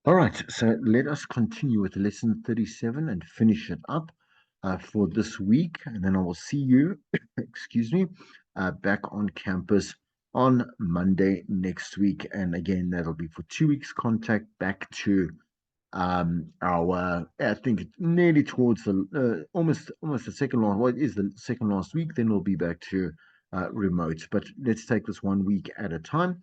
All right, so let us continue with lesson 37 and finish it up for this week. And then I will see you, excuse me, back on campus on Monday next week. And again, that'll be for 2 weeks contact back to our, I think it's nearly towards the almost the second last, what is the second last week? Then we'll be back to remote. But let's take this 1 week at a time.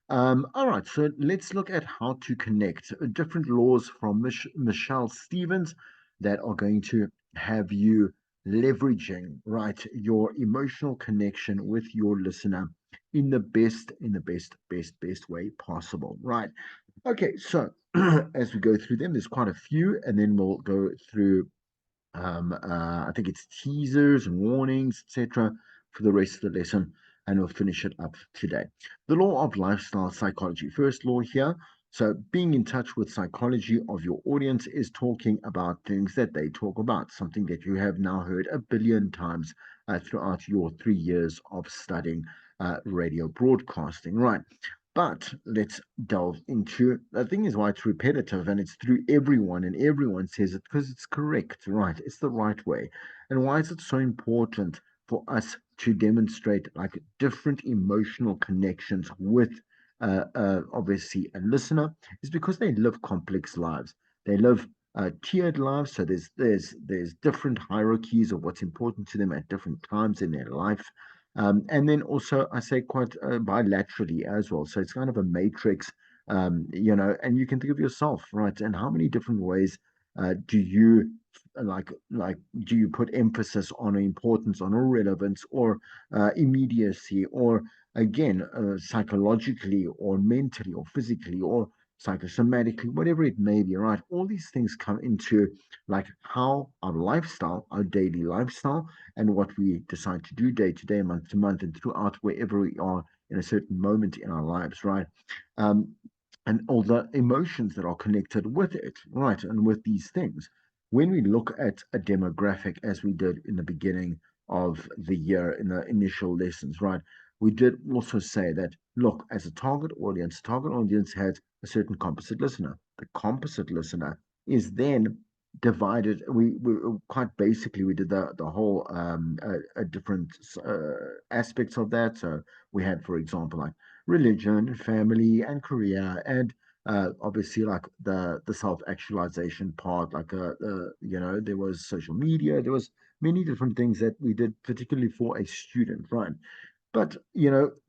All right, so let's look at how to connect different laws from Michelle Stevens that are going to have you leveraging, right, your emotional connection with your listener in the best way possible, right? Okay, so as we go through them, there's quite a few, and then we'll go through I think it's teasers and warnings, etc., for the rest of the lesson, and we'll finish it up today. The law of lifestyle psychology. First law here. So, being in touch with psychology of your audience is talking about things that they talk about, something that you have now heard a billion times throughout your 3 years of studying radio broadcasting, right? But let's delve into the thing is why it's repetitive and it's through everyone and everyone says it because it's correct, right? It's the right way. And why is it so important for us to demonstrate like different emotional connections with obviously a listener is because they live complex lives. They live tiered lives, so there's different hierarchies of what's important to them at different times in their life. And then also, I say quite bilaterally as well. So it's kind of a matrix, and you can think of yourself, right? And how many different ways do you do you put emphasis on importance, on relevance, or immediacy, or again, psychologically, or mentally, or physically, or psychosomatically, whatever it may be, right? All these things come into like how our lifestyle, our daily lifestyle, and what we decide to do day to day, month to month, and throughout wherever we are in a certain moment in our lives, right? Um, and all the emotions that are connected with it, right? And with these things. When we look at a demographic, as we did in the beginning of the year in the initial lessons, right? We did also say that, look, as a target audience has a certain composite listener. The composite listener is then divided. We quite basically we did the whole different aspects of that. So we had, for example, like religion, family, and career, and obviously like the self actualization part. Like there was social media. There was many different things that we did, particularly for a student, right? But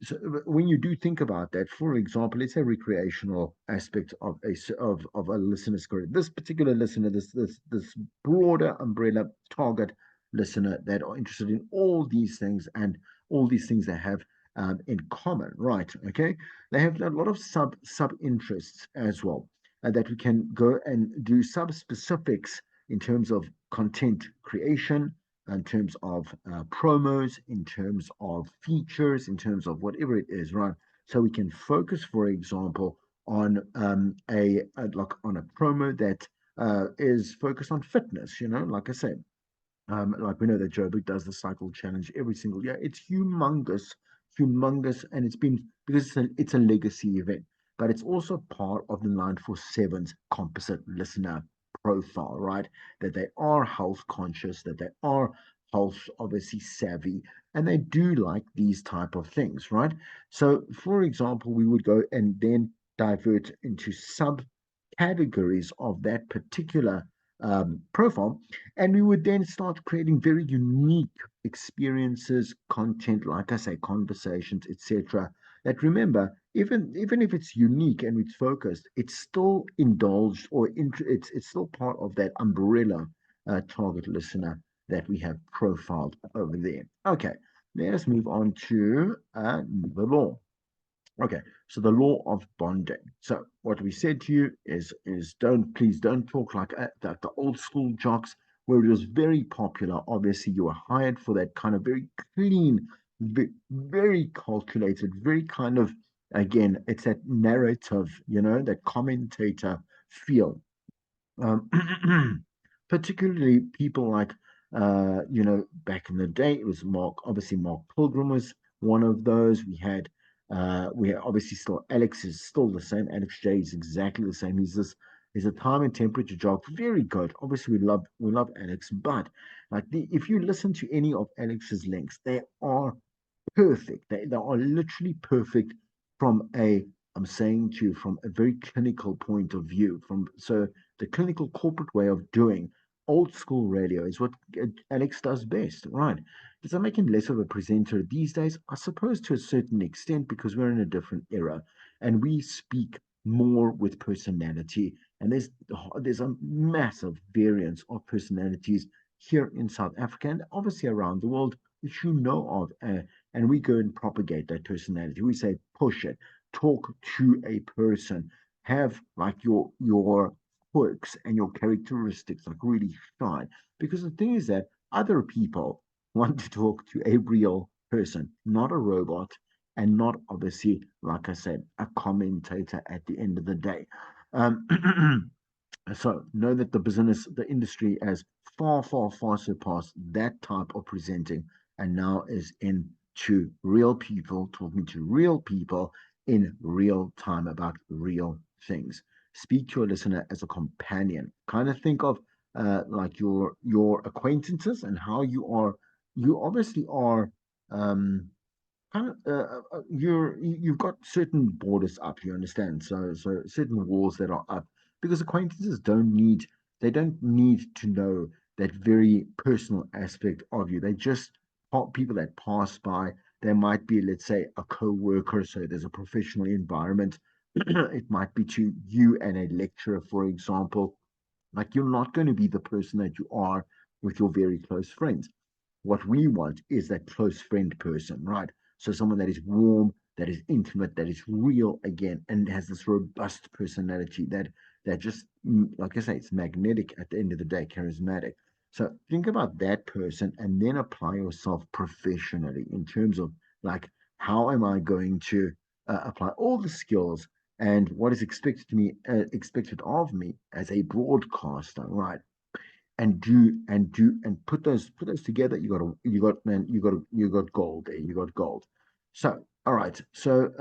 so when you do think about that, for example, let's say recreational aspect of of a listener's career. This particular listener, this broader umbrella target listener that are interested in all these things and all these things they have in common, right? Okay, they have a lot of sub interests as well, that we can go and do sub specifics in terms of content creation, in terms of promos, in terms of features, in terms of whatever it is, right? So we can focus, for example, on like on a promo that is focused on fitness. Like I said, like we know that Joburg does the cycle challenge every single year. It's humongous, humongous, and it's been because it's a legacy event, but it's also part of the 947's composite listener profile, right? That they are health conscious, that they are health obviously savvy, and they do like these type of things, right? So, for example, we would go and then divert into subcategories of that particular profile, and we would then start creating very unique experiences, content, like I say, conversations, etc. That remember, even if it's unique and it's focused, it's still indulged or it's still part of that umbrella target listener that we have profiled over there. Okay, let's move on to the law. Okay, so the law of bonding. So what we said to you is don't talk like the old school jocks where it was very popular. Obviously, you were hired for that kind of very clean, very calculated, very kind of again, it's that narrative, that commentator feel. Um, particularly people like back in the day, it was obviously Mark Pilgrim was one of those. We had obviously still Alex is still the same. Alex J is exactly the same. He's this There's a time and temperature jog. Very good. Obviously, we love Alex, but if you listen to any of Alex's links, they are perfect. They are literally perfect from a, I'm saying to you, from a very clinical point of view. So the clinical corporate way of doing old school radio is what Alex does best, right? Does that make him less of a presenter these days? I suppose to a certain extent because we're in a different era and we speak more with personality. And there's a massive variance of personalities here in South Africa and obviously around the world, which you know of. And we go and propagate that personality. We say, push it, talk to a person, have like your quirks and your characteristics like really shine. Because the thing is that other people want to talk to a real person, not a robot, and not obviously, like I said, a commentator at the end of the day. Um, So know that the industry has far, far, far surpassed that type of presenting and now is into real people, talking to real people in real time about real things. Speak to a listener as a companion. Kind of think of like your acquaintances and how you obviously are um, kind of you've got certain borders up, you understand, so certain walls that are up because acquaintances don't need to know that very personal aspect of you. They just are people that pass by. There might be, let's say, a co-worker, so there's a professional environment. It might be to you and a lecturer, for example. Like you're not going to be the person that you are with your very close friends. What we want is that close friend person, right? So someone that is warm, that is intimate, that is real again, and has this robust personality that just, like I say, it's magnetic at the end of the day, charismatic. So think about that person and then apply yourself professionally in terms of like, how am I going to apply all the skills and what is expected of me as a broadcaster, right? And put those together. You got gold there. You got gold. So all right. So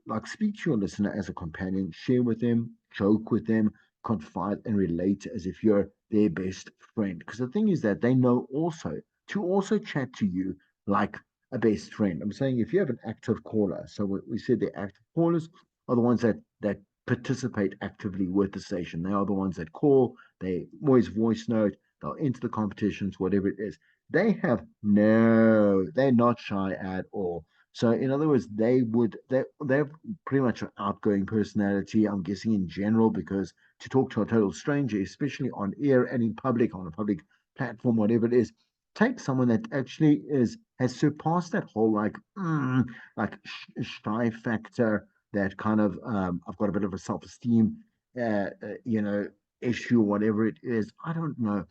like speak to your listener as a companion, share with them, joke with them, confide and relate as if you're their best friend. Because the thing is that they know also chat to you like a best friend. I'm saying if you have an active caller, so we said the active callers are the ones that participate actively with the station. They are the ones that call, they always voice note, they'll enter the competitions, whatever it is. They're not shy at all. So in other words, they're pretty much an outgoing personality, I'm guessing in general, because to talk to a total stranger, especially on air and in public, on a public platform, whatever it is, take someone that actually is has surpassed that whole shy factor, that kind of I've got a bit of a self-esteem you know issue, whatever it is. I don't know.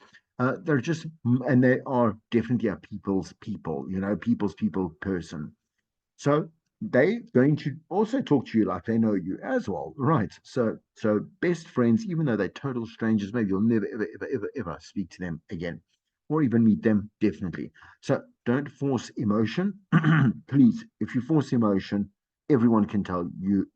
They're just, and they are definitely a people's people, people's people person. So they going to also talk to you like they know you as well, right? So best friends, even though they're total strangers, maybe you'll never ever ever ever ever speak to them again, or even meet them, definitely. So don't force emotion, please. If you force emotion, everyone can tell you.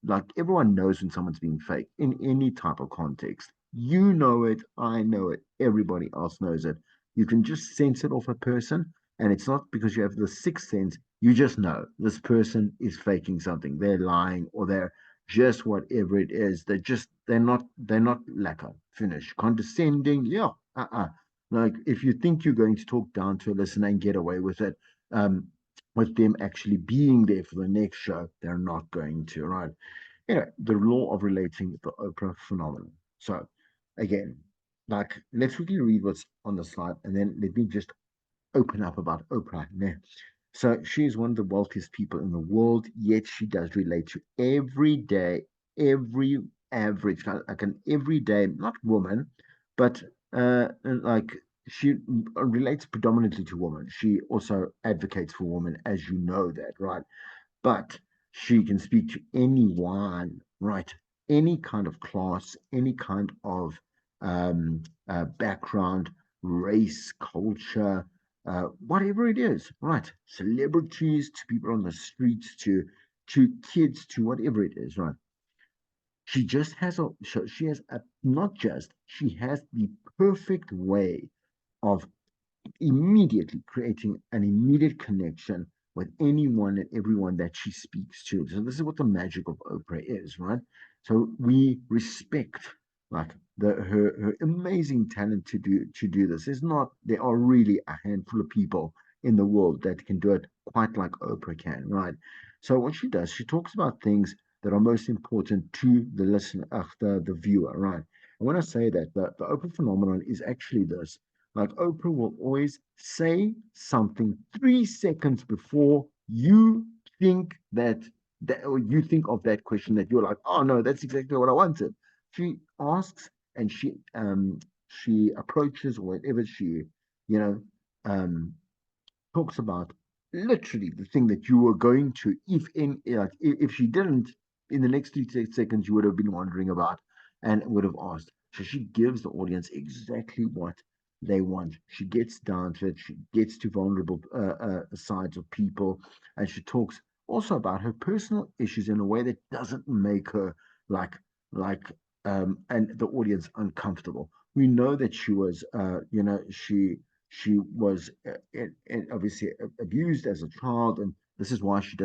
Like everyone knows when someone's being fake in any type of context. You know it, I know it, everybody else knows it. You can just sense it off a person, and it's not because you have the sixth sense. You just know this person is faking something. They're lying or they're just whatever it is. They're not lacquer, finish, condescending. Yeah. Like if you think you're going to talk down to a listener and get away with it, um, with them actually being there for the next show, they're not going to, right? Anyway, the law of relating the Oprah phenomenon. So again, like let's quickly read what's on the slide and then let me just open up about Oprah. So she's one of the wealthiest people in the world, yet she does relate to every average, like an everyday, not woman, but like she relates predominantly to women. She also advocates for women, as you know that, right? But she can speak to anyone, right? Any kind of class, any kind of background, race, culture, whatever it is, right? Celebrities to people on the streets to kids to whatever it is, right? She just has a she has a not just she has the perfect way of immediately creating an immediate connection with anyone and everyone that she speaks to. So this is what the magic of Oprah is, right? So we respect like her amazing talent to do this. There's not there are really a handful of people in the world that can do it quite like Oprah can, right? So what she does, she talks about things that are most important to the listener, the viewer, right? And when I say that, the Oprah phenomenon is actually this like Oprah will always say something 3 seconds before you think that or you think of that question that you're like, oh no, that's exactly what I wanted. She asks and she approaches or whatever she, you know, um talks about literally the thing that you were going to, if she didn't, in the next 3 seconds, you would have been wondering about and would have asked. So she gives the audience exactly what they want. She gets down to it. She gets to vulnerable sides of people, and she talks also about her personal issues in a way that doesn't make her like like and the audience uncomfortable. We know that she was, she was obviously abused as a child, and this is why she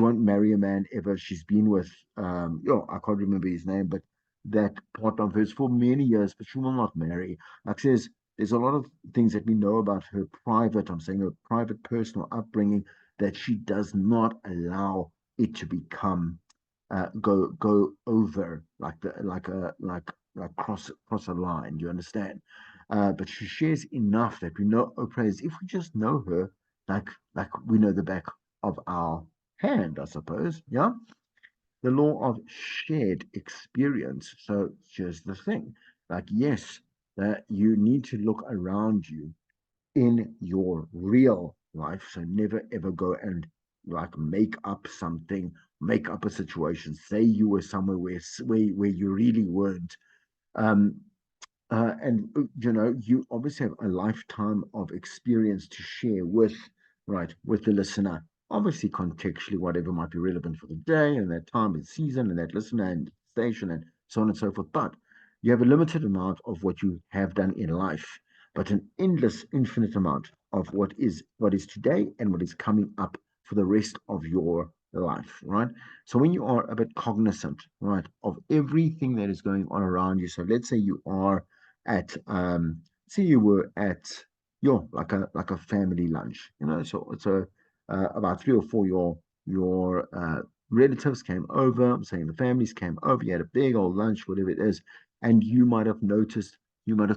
won't marry a man ever. She's been with, I can't remember his name, but that partner of hers for many years, but she will not marry. Like says, there's a lot of things that we know about her private, I'm saying her private personal upbringing that she does not allow it to become go over like the like cross a line. Do you understand? But she shares enough that we know Oprah is, if we just know her, like we know the back of our hand, I suppose. Yeah. The law of shared experience. So here's the thing. Like, yes, that you need to look around you in your real life. So never ever go and like make up something, make up a situation, say you were somewhere where you really weren't. Um, you obviously have a lifetime of experience to share with, right, with the listener. Obviously, contextually, whatever might be relevant for the day and that time and season and that listener and station and so on and so forth. But you have a limited amount of what you have done in life, but an endless, infinite amount of what is today and what is coming up for the rest of your life, right? So when you are a bit cognizant, right, of everything that is going on around you. So let's say you are at say you were at like a family lunch, so about 3 or 4 your relatives came over. I'm saying the families came over, you had a big old lunch, whatever it is, and you might have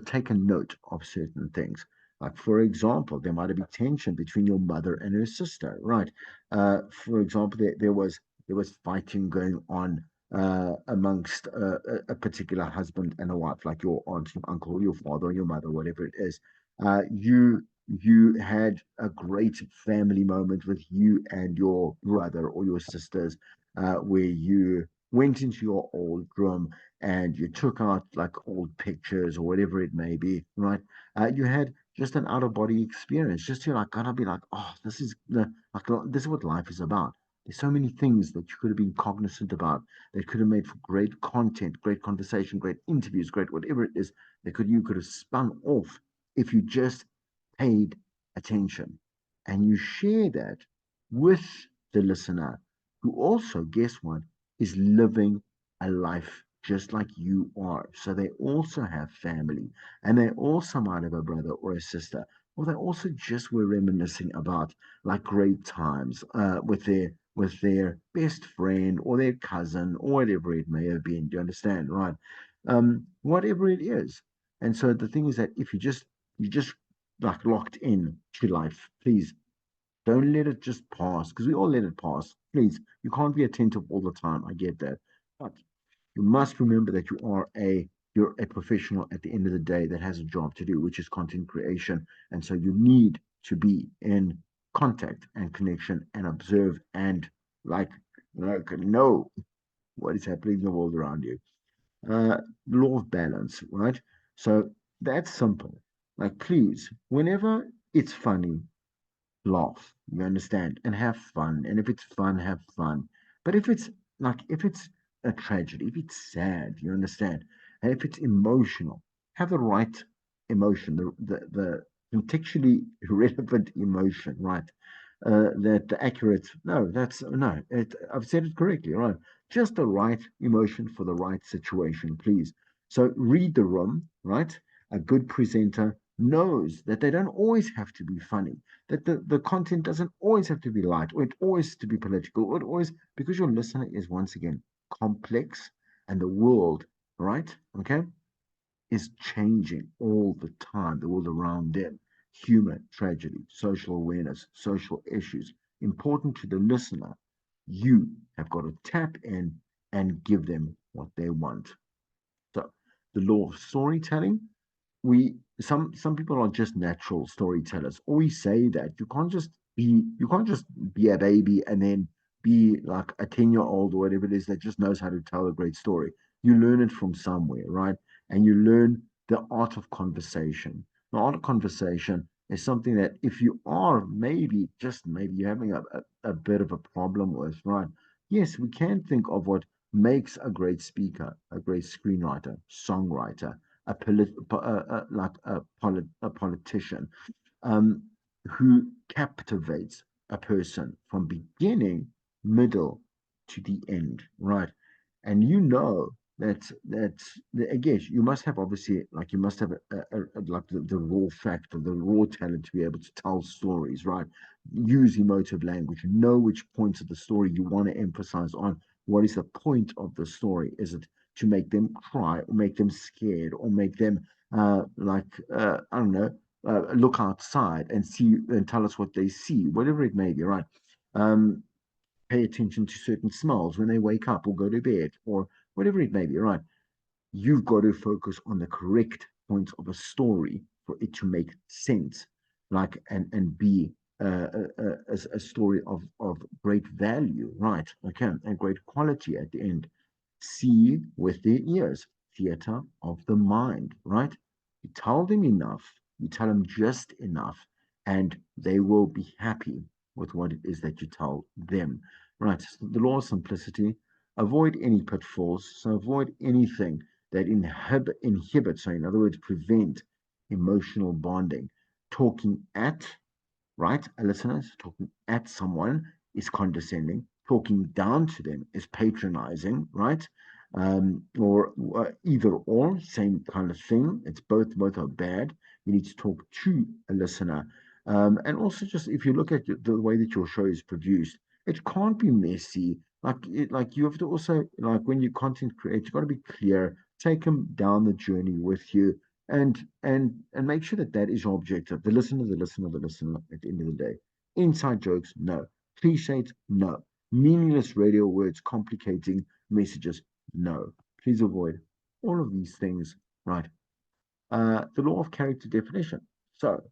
taken note of certain things. Like, for example, there might have been tension between your mother and her sister, right? For example, there was fighting going on amongst a particular husband and a wife, like your aunt, your uncle, your father, or your mother, whatever it is. You had a great family moment with you and your brother or your sisters, where you went into your old room and you took out like old pictures or whatever it may be, right? You had just an out of body experience. Just to like kind of be like, oh, this is what life is about. There's so many things that you could have been cognizant about that could have made for great content, great conversation, great interviews, great whatever it is that you could have spun off if you just paid attention. And you share that with the listener, who also, guess what, is living a life just like you are. So they also have family, and they also might have a brother or a sister, or they also just were reminiscing about like great times with their best friend or their cousin or whatever it may have been. Do you understand, right? Whatever it is. And so the thing is that if you just like locked in to life, please don't let it just pass, because we all let it pass. Please, you can't be attentive all the time. I get that, but you must remember that you're a professional at the end of the day that has a job to do, which is content creation, and so you need to be in contact and connection and observe and like know what is happening in the world around you. uh, Law of balance, right? So that's simple. Like, please, whenever it's funny, laugh, you understand, and have fun. And if it's fun, have fun. But if it's a tragedy, if it's sad, you understand, and if it's emotional, have the right emotion, the contextually relevant emotion, right? That the accurate, no, that's no, I've said it correctly, right? Just the right emotion for the right situation, please. So read the room, right? A good presenter knows that they don't always have to be funny, that the content doesn't always have to be light, or it always to be political, or it always, because your listener is once again complex, and the world, right? Okay, is changing all the time, the world around them. Humor, tragedy, social awareness, social issues, important to the listener. You have got to tap in and give them what they want. So, the law of storytelling, we some people are just natural storytellers. Always say that you can't just be a baby and then be like a 10-year-old or whatever it is that just knows how to tell a great story. You learn it from somewhere, right? And you learn the art of conversation. The art of conversation is something that if you are maybe just maybe you're having a bit of a problem with, right? Yes, we can think of what makes a great speaker, a great screenwriter, songwriter, a politician, um, who captivates a person from beginning, middle to the end, right? And you know again, you must have obviously like you must have like the raw factor, the raw talent to be able to tell stories, right? Use emotive language, know which points of the story you want to emphasize on. What is the point of the story? Is it to make them cry or make them scared or make them I don't know, look outside and see and tell us what they see, whatever it may be, right? Um, Pay attention to certain smells when they wake up or go to bed or whatever it may be, right? You've got to focus on the correct points of a story for it to make sense, like and be a story of great value, right? Okay, and great quality at the end. See with their ears, theater of the mind, right? You tell them enough, you tell them just enough, and they will be happy with what it is that you tell them, right? So the law of simplicity. Avoid any pitfalls. So avoid anything that inhibits, so in other words, prevent emotional bonding. Talking at, right? A listener talking at someone is condescending. Talking down to them is patronizing, right? Or either or, same kind of thing. It's both are bad. You need to talk to a listener. And also, just if you look at the way that your show is produced, it can't be messy. Like you have to also like when you content create, you've got to be clear. Take them down the journey with you and make sure that that is your objective. The listener at the end of the day. Inside jokes, no. Cliches, no. Meaningless radio words, complicating messages, no. Please avoid all of these things, right? The law of character definition. So,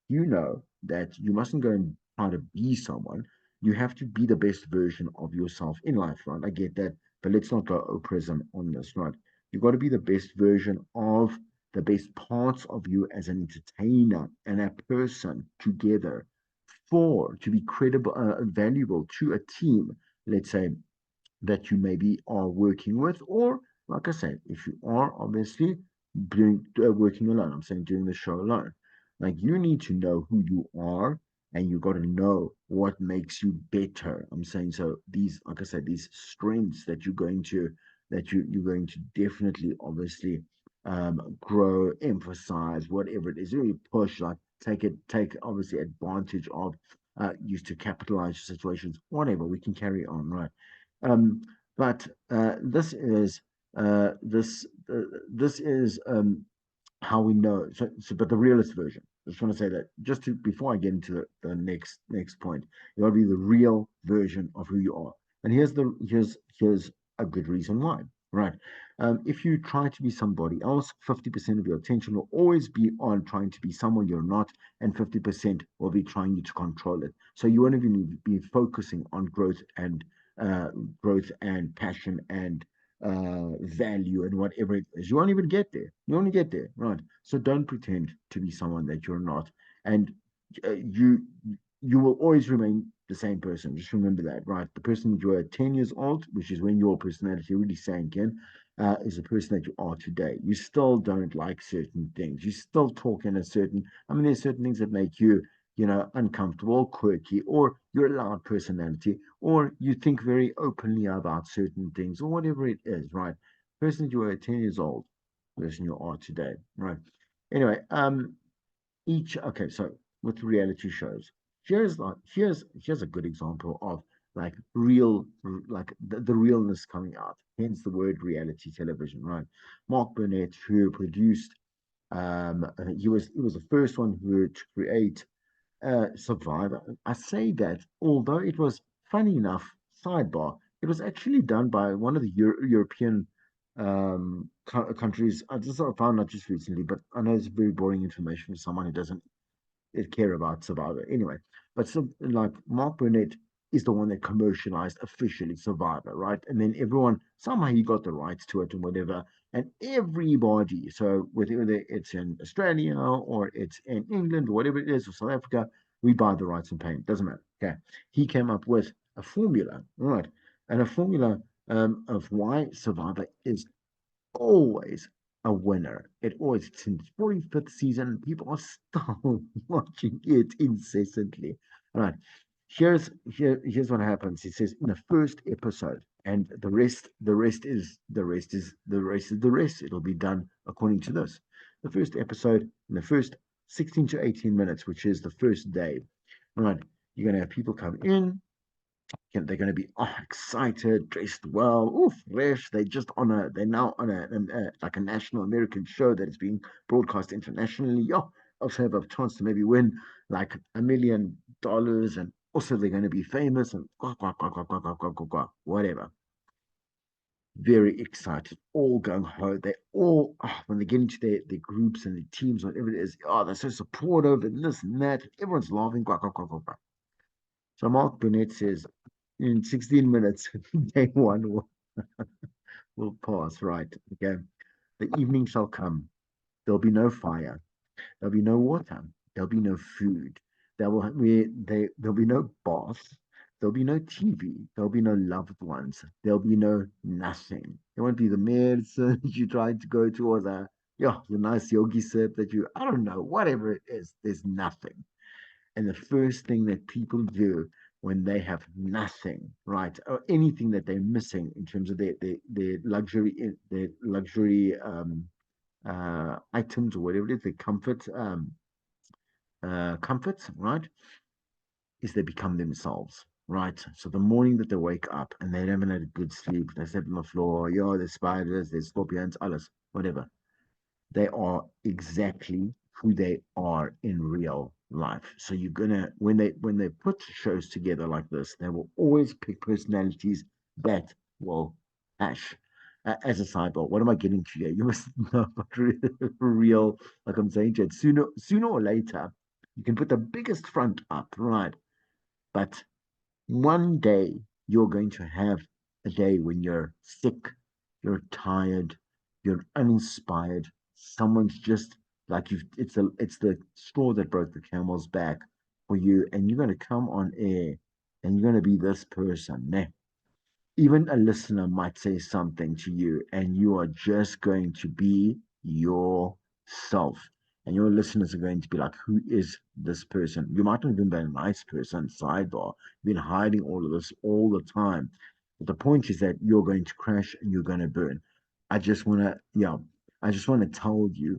you know that you mustn't go and try to be someone. You have to be the best version of yourself in life, right? I get that, but let's not go Oprahsm on this, right? You've got to be the best version of the best parts of you as an entertainer and a person together for to be credible, valuable to a team. Let's say that you maybe are working with, or like I said, if you are obviously doing working alone, I'm saying doing the show alone, like you need to know who you are and you got to know what makes you better. I'm saying so these, like I said, these strengths that you're going to definitely obviously grow, emphasize, whatever it is, really push, like take obviously advantage of, used to capitalize situations, whatever. We can carry on, right? Um, but this is how we know. But the realist version. I just want to say that just to before I get into the next point, you got to be the real version of who you are. And here's a good reason why. Right. If you try to be somebody else, 50% of your attention will always be on trying to be someone you're not, and 50% will be trying you to control it. So you won't even be focusing on uh, growth and passion and value and whatever it is. You won't even get there. You only get there, right? So don't pretend to be someone that you're not, and you will always remain the same person. Just remember that, right? The person you were 10 years old, which is when your personality really sank in, is the person that you are today. You still don't like certain things. You still talk in a certain, I mean, there's certain things that make you, uncomfortable, quirky, or you're a loud personality, or you think very openly about certain things, or whatever it is, right? Person that you were 10 years old, person you are today, right? Anyway, each okay, so with reality shows, here's a good example of like like the realness coming out, hence the word reality television, right? Mark Burnett, who produced, he was the first one who to create Survivor. I say that although it was, funny enough, sidebar, it was actually done by one of the European countries. I just found out just recently, but I know it's very boring information for someone who doesn't care about Survivor. Anyway, but so like Mark Burnett is the one that commercialized officially Survivor, right? And then everyone somehow he got the rights to it and whatever. And everybody, so whether it's in Australia or it's in England or whatever it is, or South Africa, we buy the rights and pay. It doesn't matter. Okay. He came up with a formula, right? And a formula of why Survivor is always a winner. It always, it's in its 45th season. People are still watching it incessantly. All right. Here's what happens. It says in the first episode, and the rest. It'll be done according to this. The first episode in the first 16 to 18 minutes, which is the first day. All right. You're gonna have people come in, they're going to be excited, dressed well, fresh. They're now on like a national American show that is being broadcast internationally. Also have a chance to maybe win like $1 million, and also they're going to be famous and whatever. Very excited, all gung ho. They all, when they get into their groups and their teams, whatever it is, they're so supportive and this and that. Everyone's laughing. So Mark Burnett says in 16 minutes, day one will pass, right? Okay. The evening shall come. There'll be no fire. There'll be no water. There'll be no food. There'll be no bath. There'll be no TV. There'll be no loved ones. There'll be no nothing. There won't be the medicine you tried to go to, or the nice yogi sip that I don't know, whatever it is. There's nothing. And the first thing that people do when they have nothing, right, or anything that they're missing in terms of their luxury items or whatever it is, their comforts, right, is they become themselves. Right. So the morning that they wake up and they haven't had a good sleep, they sleep on the floor, there's spiders, there's scorpions, alles, whatever. They are exactly who they are in real life. So you're gonna when they put shows together like this, they will always pick personalities that will clash. As a sidebar, what am I getting to here? You must know about real, like I'm saying, Jed. Sooner or later, you can put the biggest front up, right? But one day you're going to have a day when you're sick, you're tired, you're uninspired. Someone's just like it's the straw that broke the camel's back for you, and you're gonna come on air and you're gonna be this person. Nah, even a listener might say something to you, and you are just going to be yourself. And your listeners are going to be like, who is this person? You might not even be a nice person, sidebar. You've been hiding all of this all the time. But the point is that you're going to crash and you're going to burn. I just want to, yeah, I just want to tell you,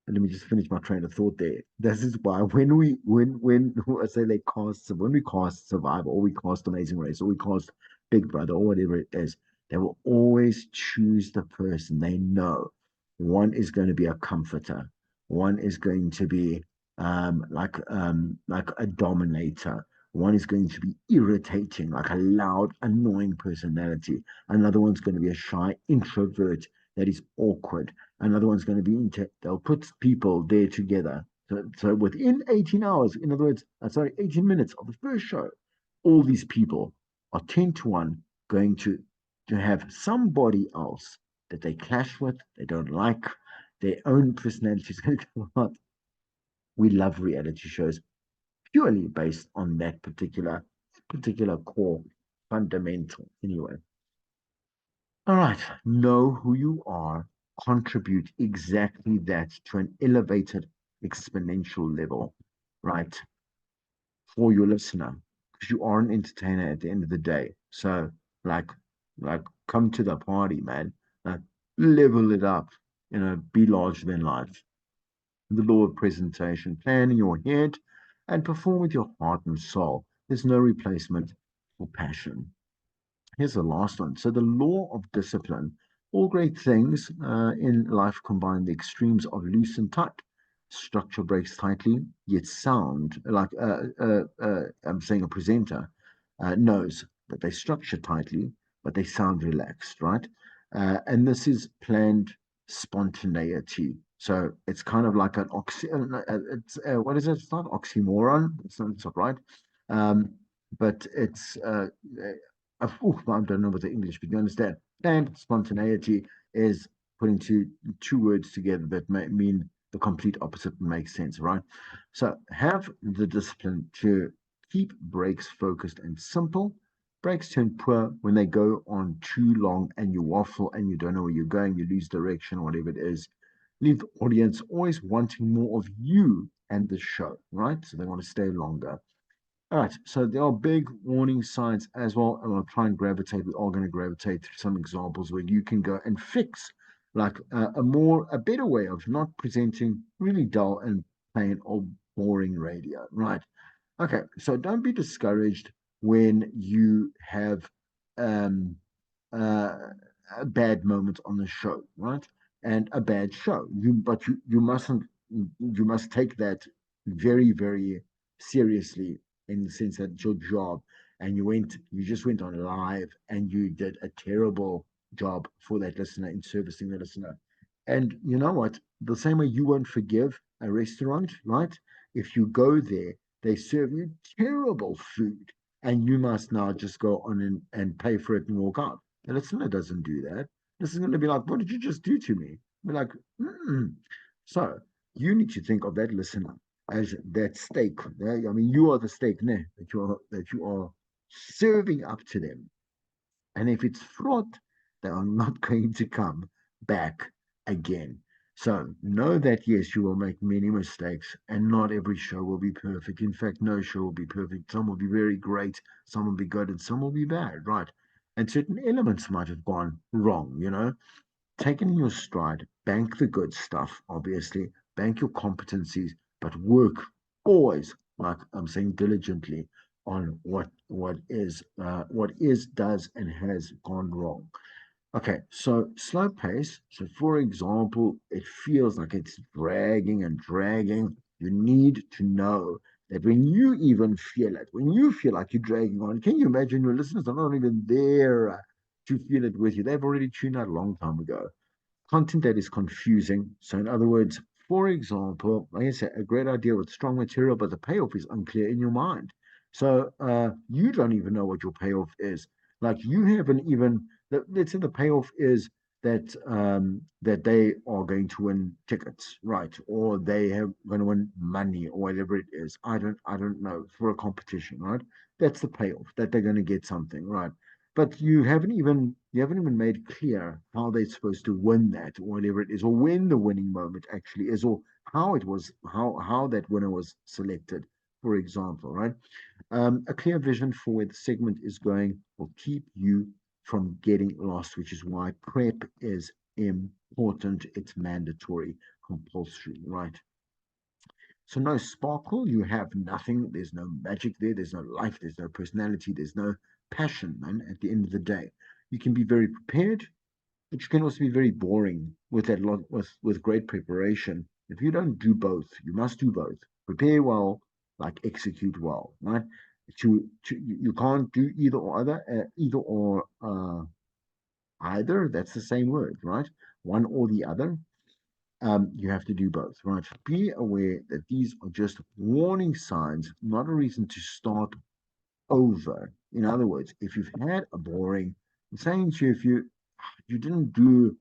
and let me just finish my train of thought there. This is why when I say they cast, when we cast Survivor or we cast Amazing Race or we cast Big Brother or whatever it is, they will always choose the person they know. One is going to be a comforter. One is going to be like a dominator. One is going to be irritating, like a loud, annoying personality. Another one's going to be a shy introvert that is awkward. Another one's going to be they'll put people there together. So within 18 hours, in other words, sorry, 18 minutes of the first show, all these people are 10 to 1 going to have somebody else that they clash with, they don't like, their own personality is going to come out. We love reality shows purely based on that particular particular core fundamental. Anyway, all right, know who you are, contribute exactly that to an elevated exponential level, right, for your listener, because you are an entertainer at the end of the day. So, like, like, come to the party, man. Like, level it up, be larger than life. The law of presentation, plan in your head and perform with your heart and soul. There's no replacement for passion. Here's the last one. So, the law of discipline. All great things in life combine the extremes of loose and tight. Structure breaks tightly, yet sound, like I'm saying a presenter knows that they structure tightly, but they sound relaxed, right? And this is planned spontaneity. So it's kind of like an what is it? It's not oxymoron. It's not right. Um, but it's I don't know what the English, but you understand. And spontaneity is putting two words together that may mean the complete opposite and makes sense, right? So have the discipline to keep breaks focused and simple. Breaks turn poor when they go on too long and you waffle and you don't know where you're going, you lose direction, whatever it is. Leave the audience always wanting more of you and the show, right? So they want to stay longer. All right, so there are big warning signs as well, and we'll try and gravitate. We are going to gravitate through some examples where you can go and fix like a better way of not presenting really dull and plain or boring radio, right? Okay, so don't be discouraged when you have um, uh, a bad moment on the show, right? And a bad show. You mustn't you must take that very very seriously in the sense that it's your job, and you just went on live and you did a terrible job for that listener in servicing the listener. And you know what? The same way you won't forgive a restaurant, right? If you go there, they serve you terrible food, and you must now just go on and pay for it and walk out. The listener doesn't do that. This is going to be like, what did you just do to me? Be like, mm. So you need to think of that listener as that steak. I mean, you are the steak that you are serving up to them. And if it's fraught, they are not going to come back again. So know that yes, you will make many mistakes, and not every show will be perfect. In fact, no show will be perfect. Some will be very great, some will be good, and some will be bad, right? And certain elements might have gone wrong, take it in your stride, bank the good stuff, obviously, bank your competencies, but work always, like I'm saying, diligently on what is, does, and has gone wrong. Okay, so slow pace. So, for example, it feels like it's dragging and dragging. You need to know that when you even feel it, when you feel like you're dragging on, can you imagine your listeners are not even there to feel it with you? They've already tuned out a long time ago. Content that is confusing. So, in other words, for example, like I said, a great idea with strong material, but the payoff is unclear in your mind. So, you don't even know what your payoff is. Like, you haven't even, let's say the payoff is that they are going to win tickets, right? Or they have going to win money or whatever it is. I don't know, for a competition, right? That's the payoff, that they're going to get something, right? But you haven't even made clear how they're supposed to win that, or whatever it is, or when the winning moment actually is, or how that winner was selected, for example, right? A clear vision for where the segment is going will keep you from getting lost, which is why prep is important. It's mandatory, compulsory, right? So no sparkle, you have nothing. There's no magic there. There's no life. There's no personality. There's no passion, man. At the end of the day, you can be very prepared, but you can also be very boring with that lot with great preparation. If you don't do both, you must do both. Prepare well, like execute well, right? You can't do either. That's the same word, right? One or the other. You have to do both, right? Be aware that these are just warning signs, not a reason to start over. In other words, if you've had a boring, I'm saying to you, if you didn't do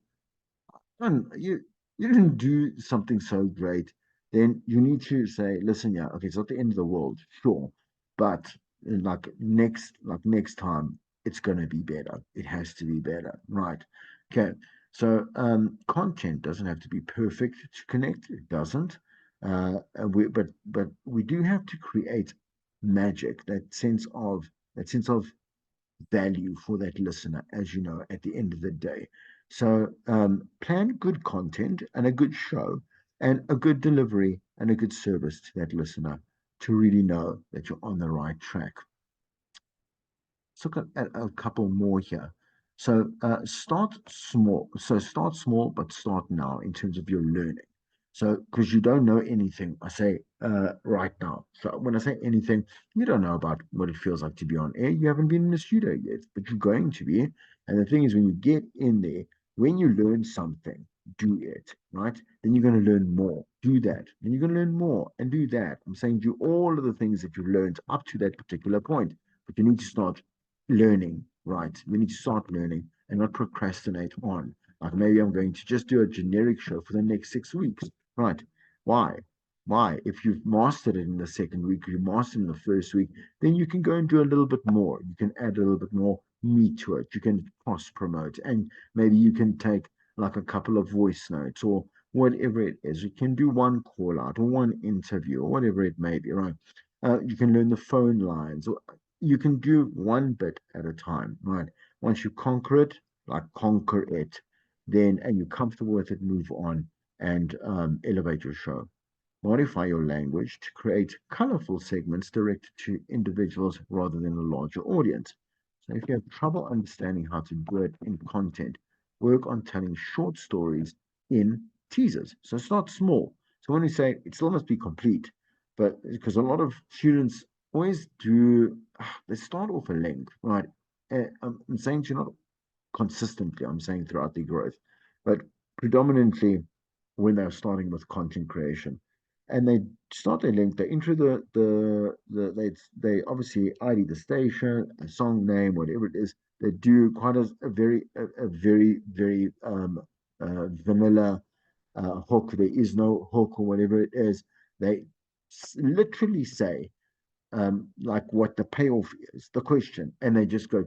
you didn't do something so great, then you need to say, listen, yeah, okay, it's not the end of the world, sure, but next time it's going to be better. It has to be better, right? Okay. So content doesn't have to be perfect to connect. It doesn't. But we do have to create magic, that sense of value for that listener, as you know, at the end of the day. So plan good content and a good show and a good delivery and a good service to that listener to really know that you're on the right track. Let's look at a couple more here. So start small. So start small, but start now in terms of your learning. So because you don't know anything, I say right now. So when I say anything, you don't know about what it feels like to be on air. You haven't been in the studio yet, but you're going to be. And the thing is, when you get in there, when you learn something, do it, right? Then you're going to learn more. Do that. Then you're going to learn more and do that. I'm saying do all of the things that you've learned up to that particular point, but you need to start learning, right? We need to start learning and not procrastinate on. Like maybe I'm going to just do a generic show for the next 6 weeks, right? Why? Why? If you've mastered it in the second week, you mastered it in the first week, then you can go and do a little bit more. You can add a little bit more meat to it. You can cross promote, and maybe you can take like a couple of voice notes or whatever it is. You can do one call out or one interview or whatever it may be, right? You can learn the phone lines, or you can do one bit at a time, right? Once you conquer it, like conquer it, then and you're comfortable with it, move on and elevate your show. Modify your language to create colorful segments directed to individuals rather than a larger audience. So if you have trouble understanding how to do it in content, work on telling short stories in teasers. So start small. So when we say it still must be complete, but because a lot of students always do, they start off a length, right? I'm saying to not consistently, I'm saying throughout the growth, but predominantly when they're starting with content creation. And they start their link, they enter they obviously ID the station, a song name, whatever it is. They do quite a very, very vanilla hook. There is no hook or whatever it is. They literally say like what the payoff is, the question, and they just go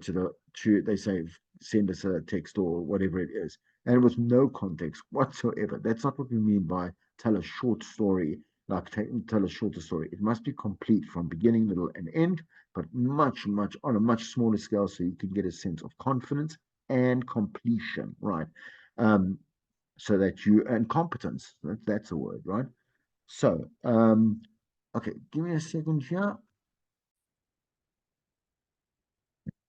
they say send us a text or whatever it is, and with no context whatsoever. That's not what we mean by tell a short story, like tell a shorter story. It must be complete from beginning, middle, and end, but much on a much smaller scale, so you can get a sense of confidence and completion, right? Um, so that you and competence. That's a word, right? So, okay, give me a second here.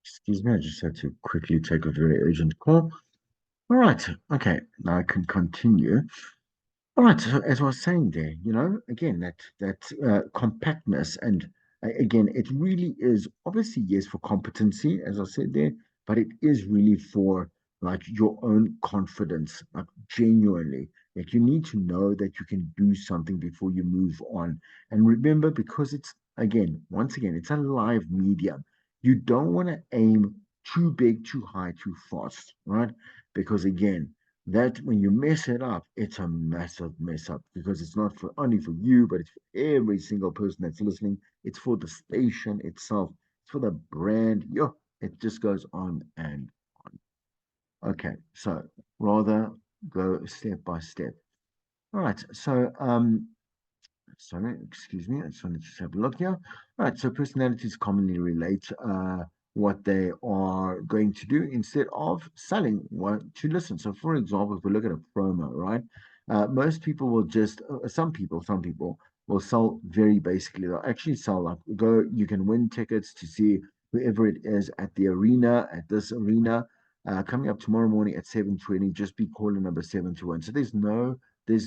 Excuse me, I just had to quickly take a very urgent call. All right, okay, now I can continue. All right, so as I was saying there, again, that compactness, and again, it really is obviously yes for competency, as I said there, but it is really for like your own confidence, like genuinely. Like you need to know that you can do something before you move on. And remember, because once again, it's a live medium. You don't want to aim too big, too high, too fast, right? Because again, that when you mess it up, it's a massive mess up because it's not for only for you, but it's for every single person that's listening. It's for the station itself. It's for the brand. Yo, it just goes on and on. Okay, so rather go step by step. All right, so sorry, excuse me. I just wanted to have a look here. Right. So personalities commonly relate what they are going to do instead of selling what to listen. So, for example, if we look at a promo, right? Most people will just, some people will sell very basically. They'll actually sell like go. You can win tickets to see whoever it is at the arena, at this arena. Coming up tomorrow morning at 7:20, just be caller number 721. So there's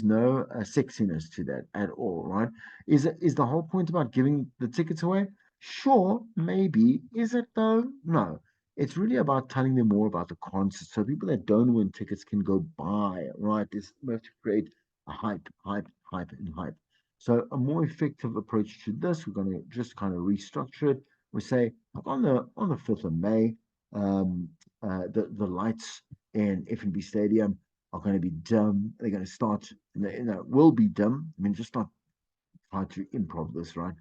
no sexiness to that at all, right? Is the whole point about giving the tickets away? Sure, maybe. Is it though? No. It's really about telling them more about the concert, so people that don't win tickets can go buy, right? We have to create a hype, and hype. So a more effective approach to this, we're going to just kind of restructure it. We say on the 5th of May, um, the lights in F&B Stadium are going to be dim. They're going to start, will be dim. I mean, just not try to improv this, right?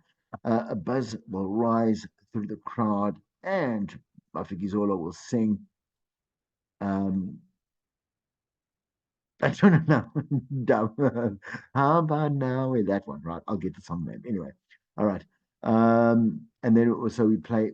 A buzz will rise through the crowd, and Mafikizolo will sing. Um, I don't know. Dumb. How about now with that one? Right, I'll get the song name anyway. All right. And then also we play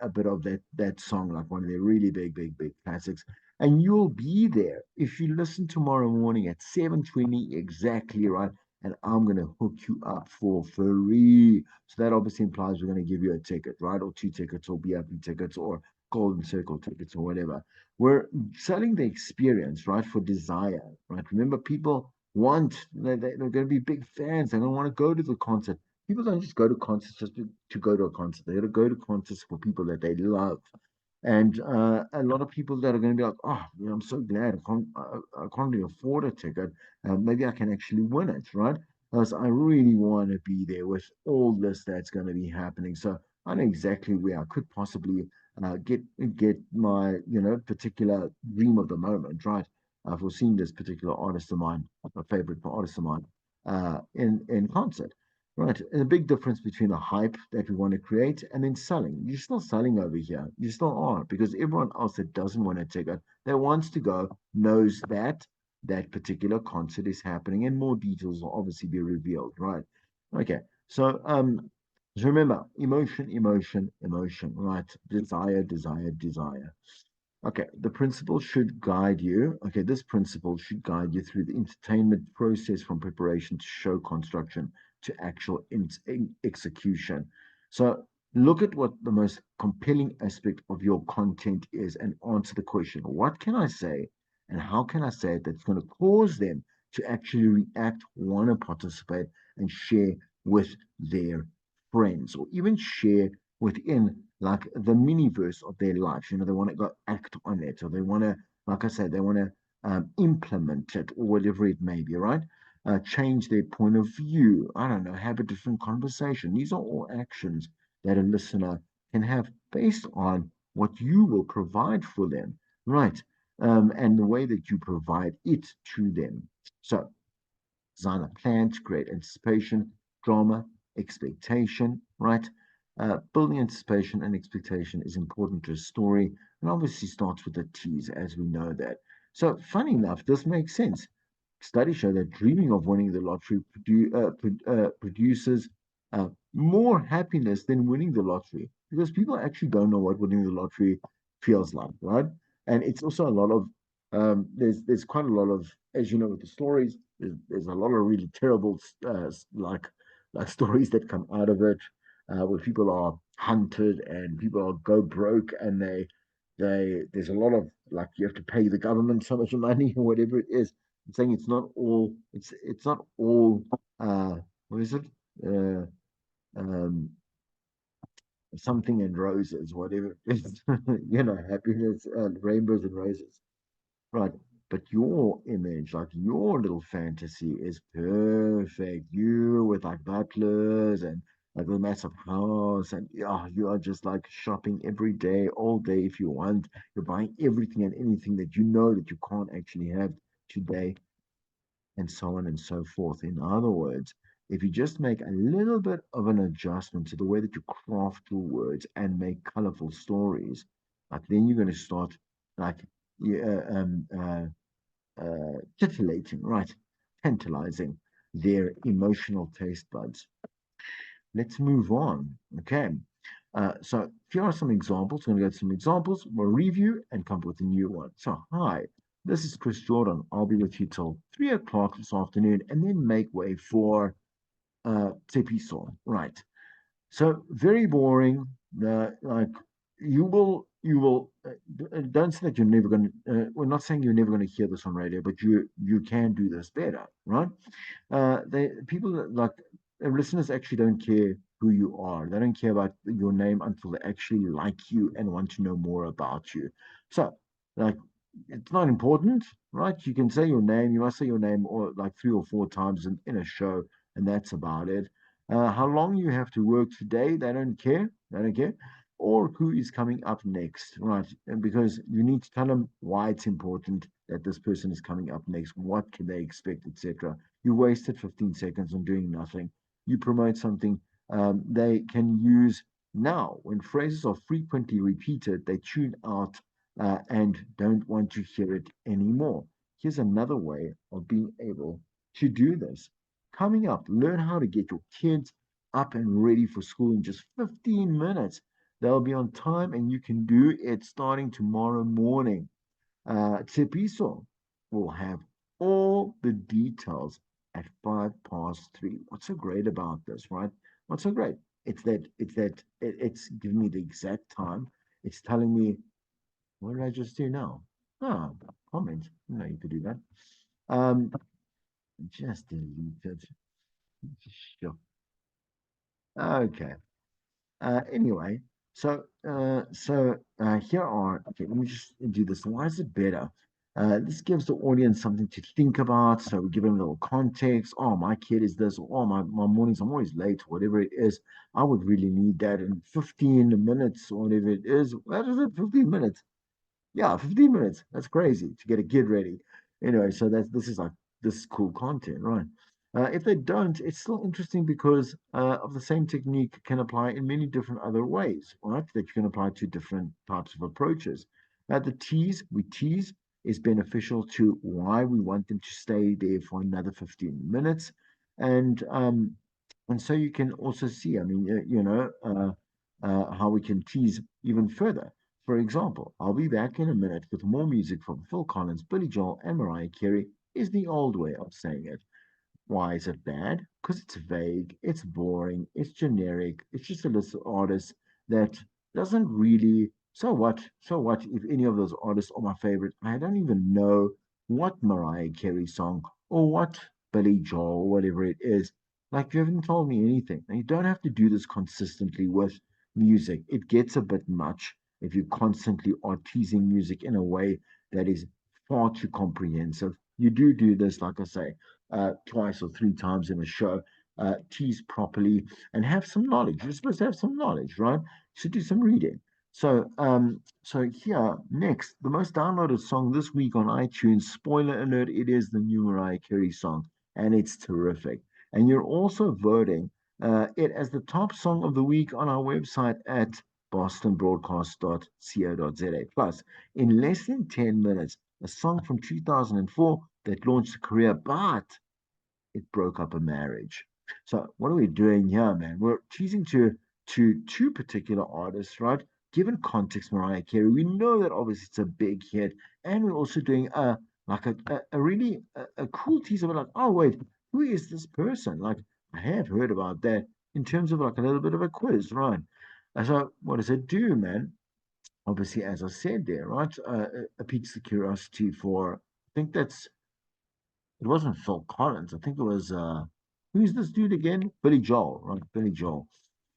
a bit of that song, like one of their really big classics. And you'll be there if you listen tomorrow morning at 7:20 exactly, right? And I'm gonna hook you up for free. So that obviously implies we're gonna give you a ticket, right? Or two tickets, or VIP tickets, or Golden Circle tickets, or whatever. We're selling the experience, right, for desire, right? Remember, people they're going to be big fans. They don't want to go to the concert. People don't just go to concerts just to go to a concert. They got to go to concerts for people that they love. And a lot of people that are going to be like, oh, I'm so glad I can't really afford a ticket. Maybe I can actually win it, right? Because I really want to be there with all this that's going to be happening. So I know exactly where I could possibly get my particular dream of the moment, right? For seeing this particular artist of mine, a favorite artist of mine, in concert. Right. And a big difference between the hype that we want to create and then selling. You're still selling over here. You still are, because everyone else that doesn't want a ticket, that wants to go, knows that that particular concert is happening, and more details will obviously be revealed. Right. Okay. So remember, emotion, emotion, emotion. Right. Desire, desire, desire. Okay, the principle should guide you. Okay, this principle should guide you through the entertainment process, from preparation to show construction to actual execution. So look at what the most compelling aspect of your content is and answer the question, what can I say and how can I say it that's going to cause them to actually react, want to participate, and share with their friends, or even share within like the miniverse of their life. They want to go act on it, or they want to, like I said, they want to implement it, or whatever it may be, right? Change their point of view. I don't know, have a different conversation. These are all actions that a listener can have based on what you will provide for them, right? And the way that you provide it to them. So, design a plan to create anticipation, drama, expectation, right? Building anticipation and expectation is important to a story, and obviously starts with a tease, as we know that. So, funny enough, this makes sense. Studies show that dreaming of winning the lottery produces more happiness than winning the lottery, because people actually don't know what winning the lottery feels like, right? And it's also a lot of there's quite a lot of, as you know, with the stories, there's a lot of really terrible like stories that come out of it, where people are hunted and people are go broke, and they there's a lot of, like, you have to pay the government so much money or whatever it is. I'm saying it's not all what is it? Uh, um, Something and roses, whatever it is. Happiness, rainbows and roses. Right. But your image, like your little fantasy, is perfect. You with like butlers and like a massive house, and yeah, you are just like shopping every day, all day if you want. You're buying everything and anything that you know that you can't actually have today, and so on and so forth. In other words, if you just make a little bit of an adjustment to the way that you craft your words and make colorful stories, like then you're going to start like yeah, titillating, right? Tantalizing their emotional taste buds. Let's move on. Okay. So here are some examples. I'm going to go to some examples, we'll review, and come up with a new one. So, hi, this is Chris Jordan. I'll be with you till 3 o'clock this afternoon, and then make way for Tepiso. Right. So very boring. Like don't say that you're never going to. We're not saying you're never going to hear this on radio, but you can do this better, right? They people like listeners actually don't care who you are. They don't care about your name until they actually like you and want to know more about you. So, like, it's not important, right? You can say your name. You must say your name or like 3 or 4 times in a show, and that's about it. How long you have to work today, they don't care. They don't care. Or who is coming up next, right? And because you need to tell them why it's important that this person is coming up next, what can they expect, etc. You wasted 15 seconds on doing nothing. You promote something, they can use Now, when phrases are frequently repeated, they tune out and don't want to hear it anymore. Here's another way of being able to do this. Coming up, learn how to get your kids up and ready for school in just 15 minutes. They'll be on time and you can do it starting tomorrow morning. Tsepiso will have all the details at 5 past 3. What's so great about this, right? What's so great? It's giving me the exact time. It's telling me what did I just do now? Ah, comment. No, you could do that. Um, just delete it. Sure. Okay. Anyway, here are, okay, let me just do this. Why is it better? This gives the audience something to think about. So we give them a little context. Oh, my kid is this. Oh, my mornings, I'm always late, whatever it is. I would really need that in 15 minutes, whatever it is. What is it? 15 minutes. Yeah, 15 minutes. That's crazy to get a kid ready. Anyway, so this is like this is cool content, right? If they don't, it's still interesting because of the same technique can apply in many different other ways, right? That you can apply to different types of approaches. The we tease is beneficial to why we want them to stay there for another 15 minutes. And and so you can also see, I mean, how we can tease even further. For example, I'll be back in a minute with more music from Phil Collins, Billy Joel, and Mariah Carey is the old way of saying it. Why is it bad? Because it's vague, it's boring, it's generic, it's just a list of artists that doesn't really. So what? So what if any of those artists are my favorite? I don't even know what Mariah Carey song or what Billy Joel or whatever it is. Like, you haven't told me anything. And you don't have to do this consistently with music. It gets a bit much if you constantly are teasing music in a way that is far too comprehensive. You do this, like I say, twice or three times in a show, tease properly, and have some knowledge. You're supposed to have some knowledge, right? You should do some reading. So here next, the most downloaded song this week on iTunes. Spoiler alert: it is the new Mariah Carey song, and it's terrific. And you're also voting it as the top song of the week on our website at bostonbroadcast.co.za. Plus, in less than 10 minutes, a song from 2004 that launched a career, but it broke up a marriage. So what are we doing here, man? We're choosing to two particular artists, right? Given context, Mariah Carey, we know that obviously it's a big hit, and we're also doing a really a cool teaser. We're like, oh wait, who is this person? Like, I have heard about that in terms of like a little bit of a quiz, right? And so what does it do, man? Obviously, as I said there, right? It piques the curiosity for. I think that's it wasn't Phil Collins. I think it was who's this dude again? Billy Joel, right? Billy Joel.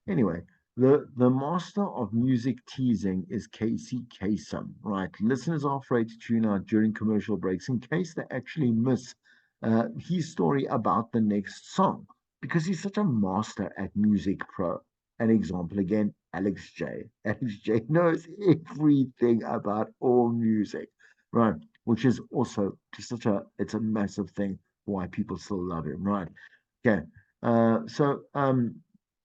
Anyway, the master of music teasing is Casey Kasem, right? Listeners are afraid to tune out during commercial breaks in case they actually miss his story about the next song because he's such a master at music pro. An example again, Alex J. Alex J knows everything about all music, right? Which is also just such a it's a massive thing why people still love him, right? Okay. So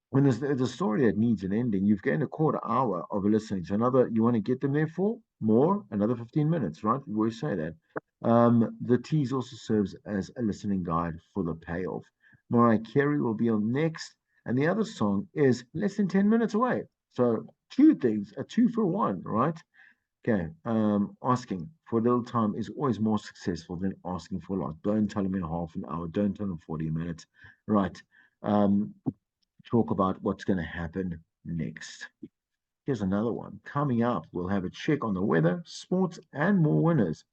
when there's a story that needs an ending, you've gained a quarter hour of listening. So another, you want to get them there for more, another 15 minutes, right? We always say that. The tease also serves as a listening guide for the payoff. Mariah Carey will be on next, and the other song is less than 10 minutes away. So two things, a two for one, right? Okay. Asking for a little time is always more successful than asking for a lot. Don't tell them in half an hour. Don't tell them 40 minutes. Right. Um, talk about what's going to happen next. Here's another one. Coming up, we'll have a check on the weather, sports, and more winners.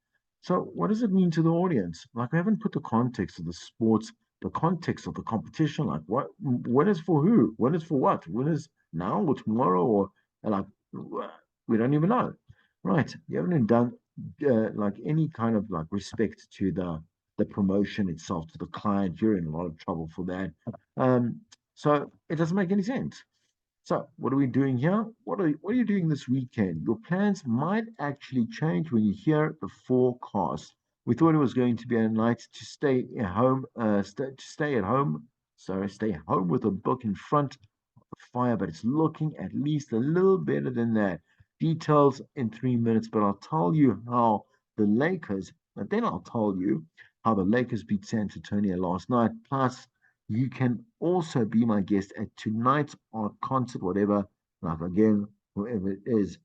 So, what does it mean to the audience? Like, we haven't put the context of the sports, the context of the competition. Like, what winners for who? Winners for what? Winners now or tomorrow? Or like, we don't even know. Right? You haven't done like any kind of like respect to the promotion itself, to the client. You're in a lot of trouble for that. Um, so it doesn't make any sense. So, what are we doing here? What are you doing this weekend? Your plans might actually change when you hear the forecast. We thought it was going to be a night to stay at home, stay at home. Sorry, stay home with a book in front, fire, but it's looking at least a little better than that. Details in 3 minutes, but I'll tell you how the Lakers, but then I'll tell you how the Lakers beat San Antonio last night. Plus, you can also be my guest at tonight's art concert, whatever, like again, whoever it is,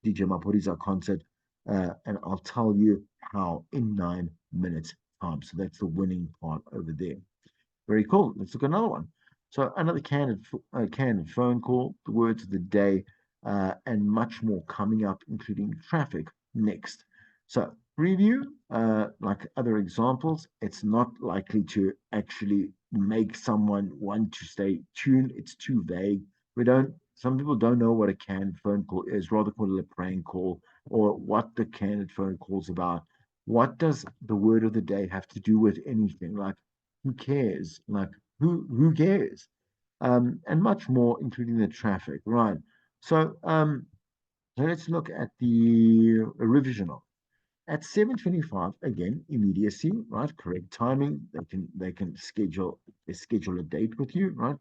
DJ Maporiza concert, and I'll tell you how in 9 minutes time. So that's the winning part over there. Very cool. Let's look at another one. So another candid phone call, the words of the day, and much more coming up, including traffic next. So review, like other examples, it's not likely to actually make someone want to stay tuned. It's too vague. We don't. Some people don't know what a canned phone call is. Rather call it a prank call or what the candid phone call is about. What does the word of the day have to do with anything? Like who cares? Like who cares? And much more, including the traffic, right? So so let's look at the revision of at 7:25 again, immediacy, right? Correct timing. They can schedule a date with you, right?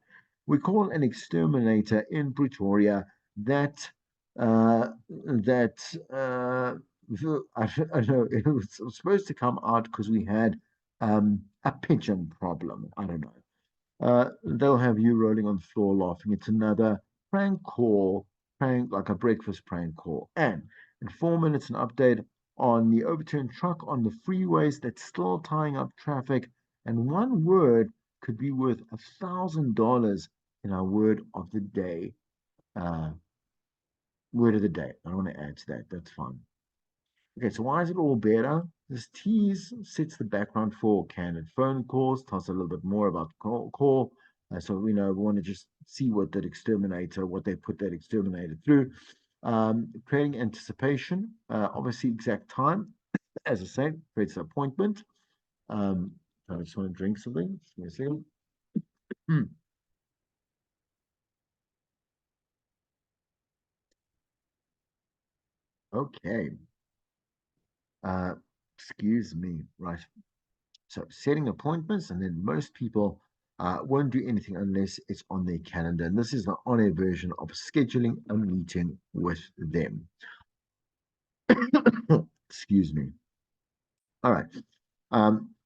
We call an exterminator in Pretoria that that I don't know it was supposed to come out because we had a pigeon problem. I don't know. They'll have you rolling on the floor laughing. It's another prank call, prank like a breakfast prank call. And in 4 minutes, an update on the overturned truck on the freeways that's still tying up traffic. And one word could be worth $1,000 in our word of the day. Uh, word of the day. I don't want to add to that. That's fine. Okay, so why is it all better? This tease sets the background for candid phone calls, tells a little bit more about the call. So we know we want to just see what they put that exterminator through. Creating anticipation, obviously exact time, as I say, creates an appointment. Um, I just want to drink something. Just give me a second. Hmm. Okay. Uh, excuse me. Right. So setting appointments, and then most people won't do anything unless it's on their calendar. And this is the on-air version of scheduling a meeting with them. Excuse me. All right.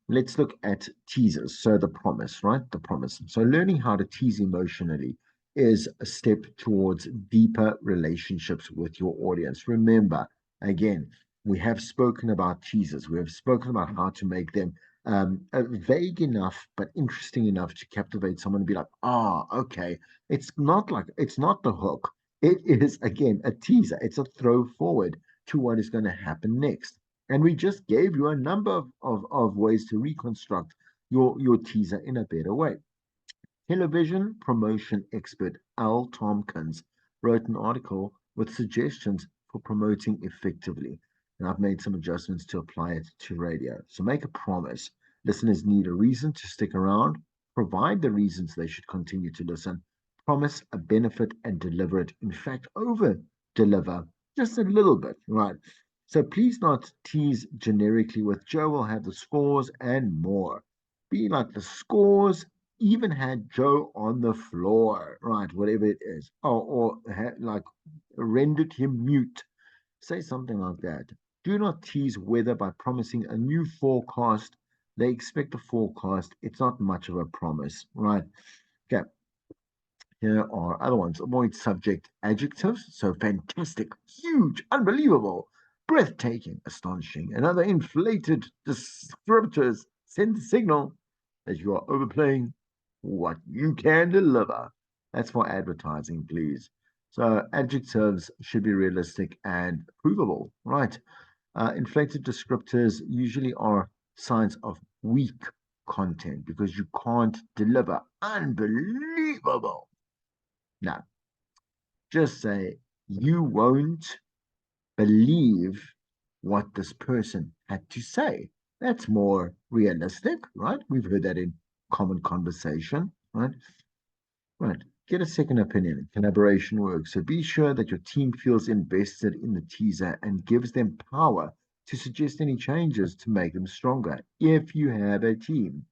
Let's look at teasers. So the promise, right? The promise. So learning how to tease emotionally is a step towards deeper relationships with your audience. Remember, again, we have spoken about teasers. We have spoken about how to make them vague enough but interesting enough to captivate someone and be like, ah, oh, okay. It's not the hook. It is again a teaser. It's a throw forward to what is going to happen next. And we just gave you a number of ways to reconstruct your teaser in a better way. Television promotion expert Al Tompkins wrote an article with suggestions for promoting effectively. And I've made some adjustments to apply it to radio. So make a promise. Listeners need a reason to stick around. Provide the reasons they should continue to listen. Promise a benefit and deliver it. In fact, over deliver just a little bit, right? So please not tease generically with Joe will have the scores and more. Be like the scores even had Joe on the floor, right? Whatever it is, like rendered him mute. Say something like that. Do not tease weather by promising a new forecast. They expect a forecast. It's not much of a promise, right? Okay. Here are other ones. Avoid subject adjectives. So fantastic, huge, unbelievable, breathtaking, astonishing, and other inflated descriptors send the signal that you are overplaying what you can deliver. That's for advertising, please. So adjectives should be realistic and provable, right? Inflated descriptors usually are signs of weak content because you can't deliver unbelievable. No, just say you won't believe what this person had to say. That's more realistic, right? We've heard that in common conversation, right? Right. Get a second opinion. Collaboration works. So be sure that your team feels invested in the teaser and gives them power to suggest any changes to make them stronger if you have a team.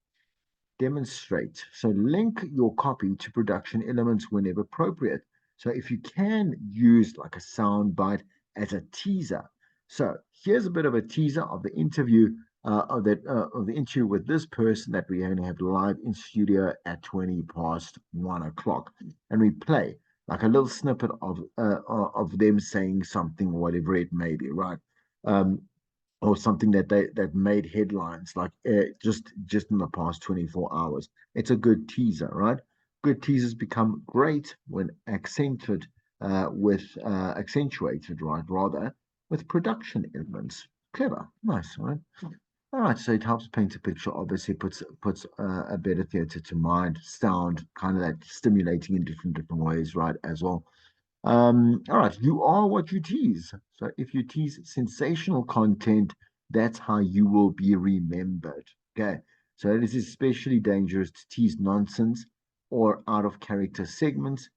Demonstrate. So link your copy to production elements whenever appropriate. So if you can use like a sound bite as a teaser. So here's a bit of a teaser of the interview of the interview with this person that we're going to have live in studio at 20 past 1 o'clock, and we play like a little snippet of them saying something, whatever it may be, right? Um, or something that made headlines like just in the past 24 hours. It's a good teaser, right? Good teasers become great when accentuated, right? Rather with production elements. Clever, nice, right? All right, so it helps paint a picture. Obviously, puts a better theatre to mind, sound, kind of that stimulating in different ways, right? As well. All right, you are what you tease. So if you tease sensational content, that's how you will be remembered. Okay, so it is especially dangerous to tease nonsense or out of character segments.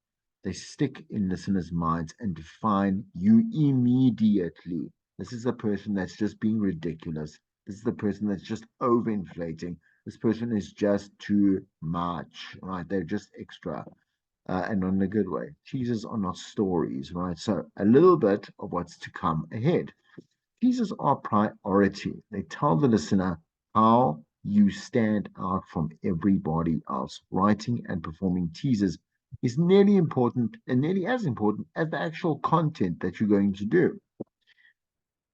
They stick in listeners' minds and define you immediately. This is a person that's just being ridiculous. This is the person that's just overinflating. This person is just too much, right? They're just extra and not in a good way. Teasers are not stories, right? So a little bit of what's to come ahead. Teasers are priority. They tell the listener how you stand out from everybody else. Writing and performing teasers is nearly important and nearly as important as the actual content that you're going to do.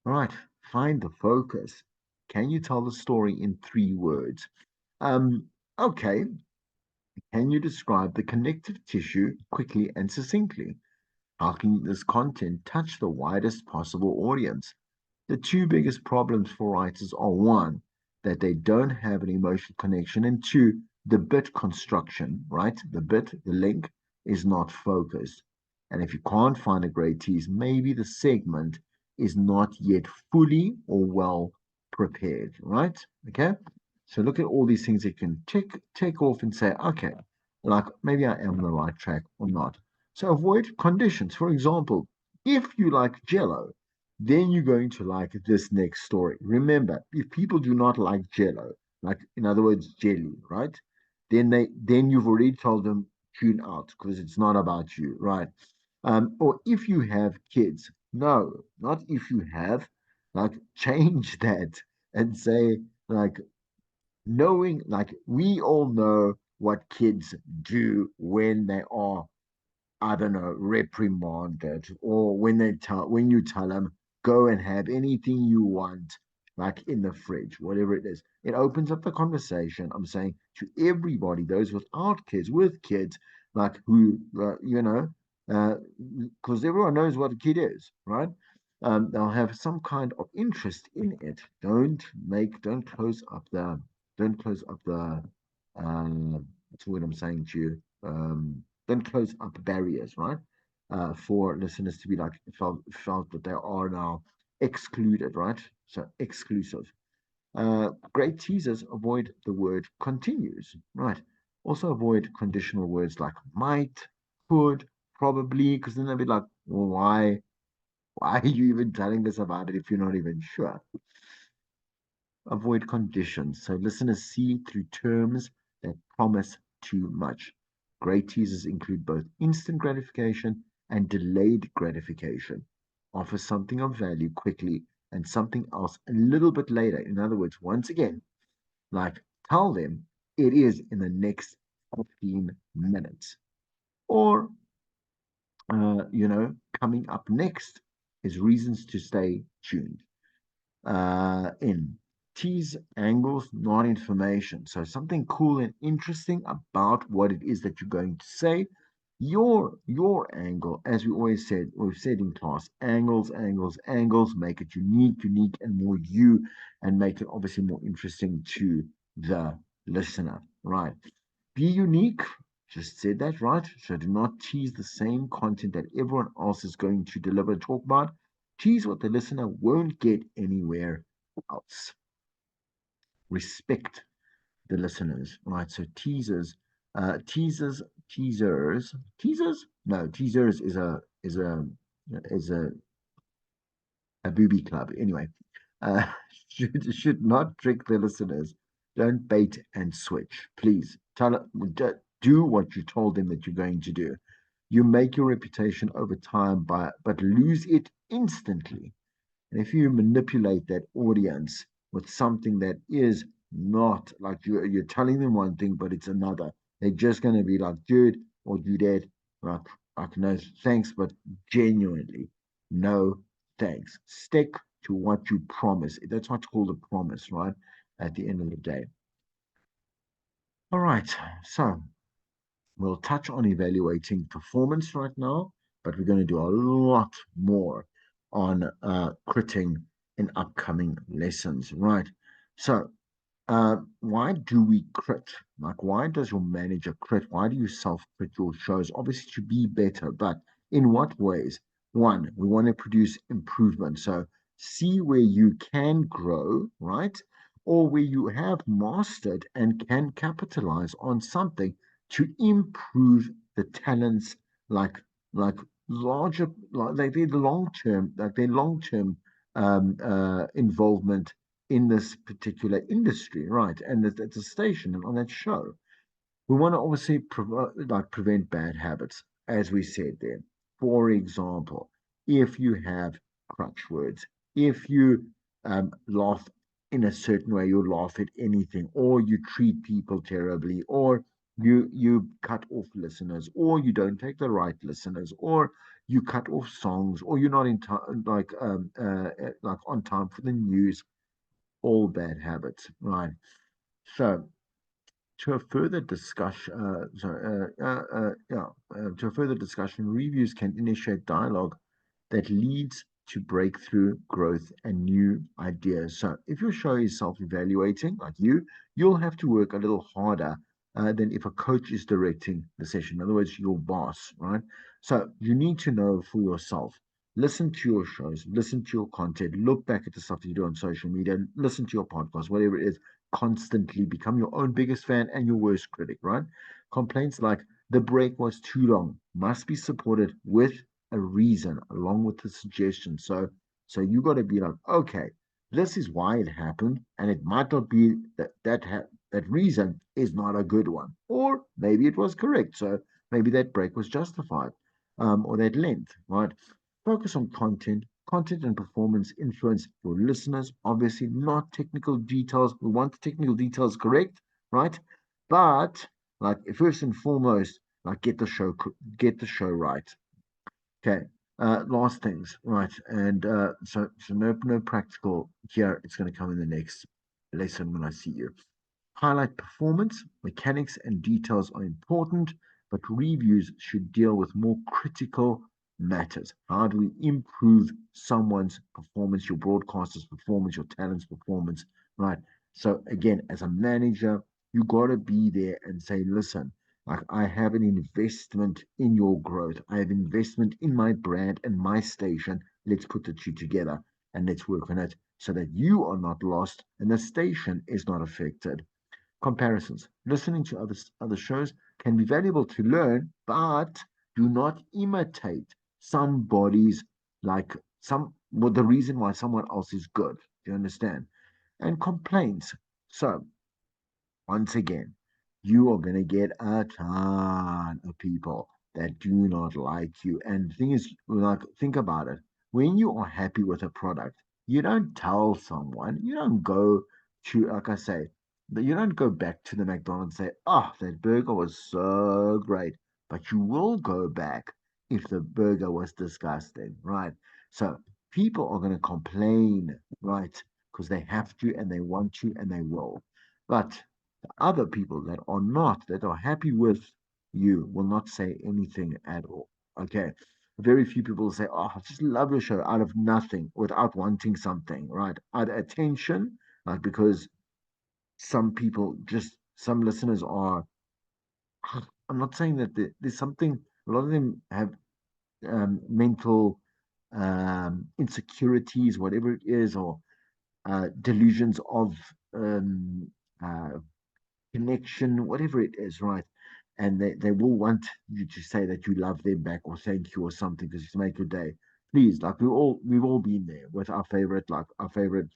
All right, find the focus. Can you tell the story in 3 words? Okay, can you describe the connective tissue quickly and succinctly? How can this content touch the widest possible audience? The two biggest problems for writers are one, that they don't have an emotional connection, and two, the bit construction, right? The link is not focused. And if you can't find a great tease, maybe the segment is not yet fully or well prepared, right? Okay. So look at all these things that you can take off and say, okay, like maybe I am on the right track or not. So avoid conditions. For example, if you like Jello, then you're going to like this next story. Remember, if people do not like Jello, like in other words, jelly, right? Then you've already told them tune out because it's not about you, right? Or if you have kids, no, not if you have, like change that and say like knowing like we all know what kids do when they are, I don't know, reprimanded, or when you tell them go and have anything you want, like in the fridge, whatever it is. It opens up the conversation. I'm saying to everybody, those without kids, with kids, like who, because everyone knows what a kid is, right? They'll have some kind of interest in it. Don't close up don't close up the, that's what I'm saying to you. Don't close up barriers, right? For listeners to be like felt that they are now excluded, right? So exclusive. Great teasers avoid the word continues, right? Also avoid conditional words like might, could, probably, because then they'll be like, well, why are you even telling us about it if you're not even sure? Avoid conditions. So listeners see through terms that promise too much. Great teasers include both instant gratification and delayed gratification. Offer something of value quickly and something else a little bit later. In other words, once again, like tell them it is in the next 15 minutes. Or, coming up next is reasons to stay tuned. In tease angles, not information. So something cool and interesting about what it is that you're going to say. Your angle, as we always said, we've said in class, angles, make it unique, and more you, and make it obviously more interesting to the listener. Right. Be unique. Just said that, right? So do not tease the same content that everyone else is going to deliver and talk about. Tease what the listener won't get anywhere else. Respect the listeners, right? So teasers. No, teasers is a booby club. Anyway, uh, should not trick the listeners. Don't bait and switch. Please do what you told them that you're going to do. You make your reputation over time but lose it instantly. And if you manipulate that audience with something that is not like you're telling them one thing, but it's another, they're just going to be like, dude or dudette, like, like, no thanks, but genuinely, no thanks. Stick to what you promise. That's what's called a promise, right? At the end of the day. All right. So we'll touch on evaluating performance right now, but we're going to do a lot more on critting in upcoming lessons, right? So, why do we crit? Like, why does your manager crit? Why do you self crit your shows? Obviously, to be better, but in what ways? One, we want to produce improvement. So, see where you can grow, right? Or where you have mastered and can capitalize on something to improve the talents, like like larger, like their long term, like their long term involvement in this particular industry, right? And at the station and on that show. We want to obviously prevent bad habits, as we said there. For example, if you have crutch words, if you laugh in a certain way, you laugh at anything, or you treat people terribly, or you cut off listeners, or you don't take the right listeners, or you cut off songs, or you're not in time, like on time for the news. All bad habits, right? So to a further discussion, to a further discussion, reviews can initiate dialogue that leads to breakthrough growth and new ideas. So, if your show is self evaluating, like you'll have to work a little harder than if a coach is directing the session. In other words, your boss, right? So, you need to know for yourself. Listen to your shows, listen to your content, look back at the stuff that you do on social media, listen to your podcast, whatever it is, constantly become your own biggest fan and your worst critic, right? Complaints like the break was too long must be supported with a reason along with the suggestion. So you got to be like, okay, this is why it happened, and it might not be that reason is not a good one, or maybe it was correct. So maybe that break was justified, or that length, right? Focus on content. Content and performance influence your listeners. Obviously, not technical details. We want the technical details correct, right? But like first and foremost, like get the show right. Okay. Last things, right? And so no practical here. It's going to come in the next lesson when I see you. Highlight performance, mechanics, and details are important, but reviews should deal with more critical matters. How do we improve someone's performance, your broadcaster's performance, your talent's performance, right? So, again, as a manager, you got to be there and say, listen, like I have an investment in your growth. I have investment in my brand and my station. Let's put the two together and let's work on it so that you are not lost and the station is not affected. Comparisons. Listening to other shows can be valuable to learn, but do not imitate somebody's like some well, the reason why someone else is good. Do you understand? And complaints. So once again, you are going to get a ton of people that do not like you. And the thing is, like, think about it. When you are happy with a product, you don't tell someone, you don't go to, like I say, you don't go back to the McDonald's and say, oh, that burger was so great. But you will go back if the burger was disgusting, right? So people are going to complain, right? Because they have to and they want to and they will. But other people that are not, that are happy with you, will not say anything at all. Okay. Very few people say, oh, I just love your show out of nothing without wanting something, right? Out of attention, like because some people just, some listeners are, I'm not saying that there's something, a lot of them have mental insecurities, whatever it is, or delusions of um, uh, connection, whatever it is, right? And they will want you to say that you love them back or thank you or something because to make your day. Please, like we've all been there with our favorite, like our favorite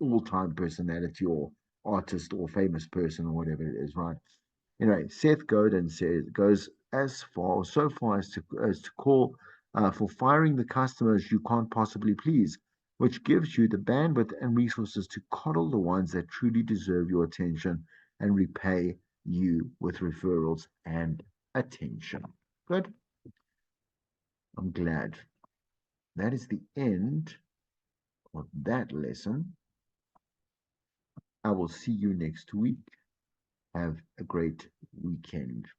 all time personality or artist or famous person or whatever it is, right? Anyway, Seth Godin says goes as far or so far as to call for firing the customers you can't possibly please, which gives you the bandwidth and resources to coddle the ones that truly deserve your attention and repay you with referrals and attention. Good. I'm glad. That is the end of that lesson. I will see you next week. Have a great weekend.